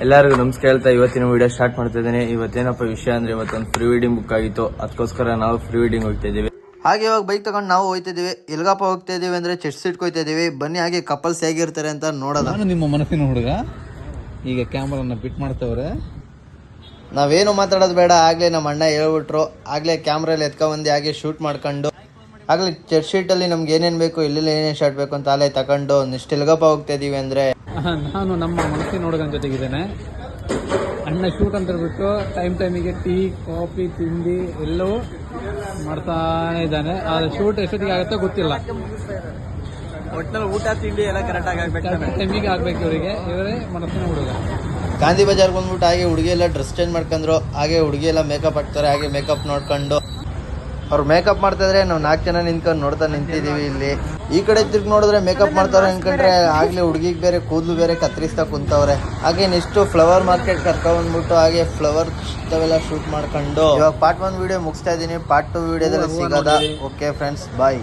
ಎಲ್ಲರಿಗೂ ನಮಸ್ಕಾರ ಹೇಳ್ತಾ ಇವತ್ತಿನ ವಿಡಿಯೋ ಸ್ಟಾರ್ಟ್ ಮಾಡ್ತಾ ಇದ್ದೇನೆ. ಇವತ್ತೇನಪ್ಪ ವಿಷಯ ಅಂದ್ರೆ ಇವತ್ತೊಂದು ಪ್ರೀ ವೆಡ್ಡಿಂಗ್ ಬುಕ್ ಆಗಿತ್ತು, ಅದಕ್ಕೋಸ್ಕರ ನಾವು ಪ್ರೀ ವೆಡ್ಡಿಂಗ್ ಹೋಗ್ತಾ ಇದೀವಿ. ಹಾಗೆ ಇವಾಗ ಬೈಕ್ ತಗೊಂಡು ನಾವು ಹೋಗ್ತಾ ಇದೀವಿ. ಎಲ್ಗಪ್ಪ ಹೋಗ್ತಾ ಇದೀವಿ ಅಂದ್ರೆ ಚೆಸ್ಟ್ ಸೀಟ್ ಹೋಗ್ತಾ ಇದೀವಿ. ಬನ್ನಿ ಹಾಗೆ ಕಪಲ್ಸ್ ಹೇಗಿರ್ತಾರೆ ಅಂತ ನೋಡೋಣ. ನಾನು ನಿಮ್ಮ ಮನಸ್ಸಿನ ಹುಡುಗ ಈಗ ಕ್ಯಾಮ್ರಾನ ಬಿಟ್ ಮಾಡ್ತವ್ರೆ. ನಾವೇನು ಮಾತಾಡೋದು ಬೇಡ, ಆಗ್ಲೇ ನಮ್ಮ ಅಣ್ಣ ಹೇಳ್ಬಿಟ್ರು. ಆಗ್ಲೇ ಕ್ಯಾಮ್ರಲ್ಲಿ ಎತ್ಕೊಂಡ್ಬಂದು ಹಾಗೆ ಶೂಟ್ ಮಾಡ್ಕೊಂಡು ಆಗ್ಲೇ ಚೆಸ್ಟ್ ಶೀಟಲ್ಲಿ ನಮ್ಗೆ ಏನೇನು ಬೇಕು, ಇಲ್ಲಿ ಏನೇನು ಶಾರ್ಟ್ ಬೇಕು ಅಂತ ಅಲ್ಲೇ ತಗೊಂಡು ನೆಕ್ಸ್ಟ್ ಎಲ್ಗಪ್ಪ ಹೋಗ್ತಾ ಇದೀವಿ ಅಂದ್ರೆ ನಾನು ನಮ್ಮ ಮನಸ್ಸಿನ ಹುಡುಗನ ಜೊತೆಗಿದ್ದೇನೆ. ಅಣ್ಣ ಶೂಟ್ ಅಂತ ಹೇಳ್ಬಿಟ್ಟು ಟೈಮಿಗೆ ಟೀ ಕಾಫಿ ತಿಂಡಿ ಎಲ್ಲವೂ ಮಾಡ್ತಾನೆ ಇದ್ದಾನೆ. ಆದರೆ ಶೂಟ್ ಎಷ್ಟೊತ್ತಿಗೆ ಆಗುತ್ತೋ ಗೊತ್ತಿಲ್ಲ. ಒಟ್ಟಿನಲ್ಲಿ ಊಟ ತಿಂಡಿ ಎಲ್ಲ ಕರೆಕ್ಟಾಗಿ ಆಗ್ಬೇಕು, ಟೈಮಿಗೆ ಆಗ್ಬೇಕು ಇವರಿಗೆ. ಇವರೇ ಮನಸ್ಸಿನ ಹುಡುಗ. ಗಾಂಧಿ ಬಜಾರ್ ಬಂದ್ಬಿಟ್ಟು ಹಾಗೆ ಹುಡುಗಿ ಎಲ್ಲ ಡ್ರೆಸ್ ಚೇಂಜ್ ಮಾಡ್ಕೊಂಡ್ರು. ಹಾಗೆ ಹುಡುಗಿ ಎಲ್ಲ ಮೇಕಪ್ ಹಾಕ್ತಾರೆ. ಹಾಗೆ ಮೇಕಪ್ ನೋಡ್ಕೊಂಡು ಅವ್ರು ಮೇಕಪ್ ಮಾಡ್ತಾ ಇದ್ರೆ ನಾವು 4 ಜನ ನಿಂತ್ಕೊಂಡು ನೋಡ್ತಾ ನಿಂತಿದೀವಿ. ಇಲ್ಲಿ ಈ ಕಡೆ ತಿರ್ಗಿ ನೋಡಿದ್ರೆ ಮೇಕಪ್ ಮಾಡ್ತಾರೆ ಅನ್ಕೊಂಡ್ರೆ ಆಗ್ಲೇ ಹುಡುಗಿಗೆ ಬೇರೆ ಕೂದಲು ಬೇರೆ ಕತ್ತರಿಸ್ತಾ ಕುಂತವ್ರೆ. ಹಾಗೆ ನೆಕ್ಸ್ಟ್ ಫ್ಲವರ್ ಮಾರ್ಕೆಟ್ ಕರ್ಕೊಂಡ್ ಬಂದ್ಬಿಟ್ಟು ಹಾಗೆ ಫ್ಲವರ್ ಅವೆಲ್ಲ ಶೂಟ್ ಮಾಡ್ಕೊಂಡು ಇವಾಗ ಪಾರ್ಟ್ 1 ವಿಡಿಯೋ ಮುಗಿಸ್ತಾ ಇದೀನಿ. ಪಾರ್ಟ್ 2 ವಿಡಿಯೋದಲ್ಲಿ ಸಿಗೋದ. ಓಕೆ ಫ್ರೆಂಡ್ಸ್, ಬಾಯ್.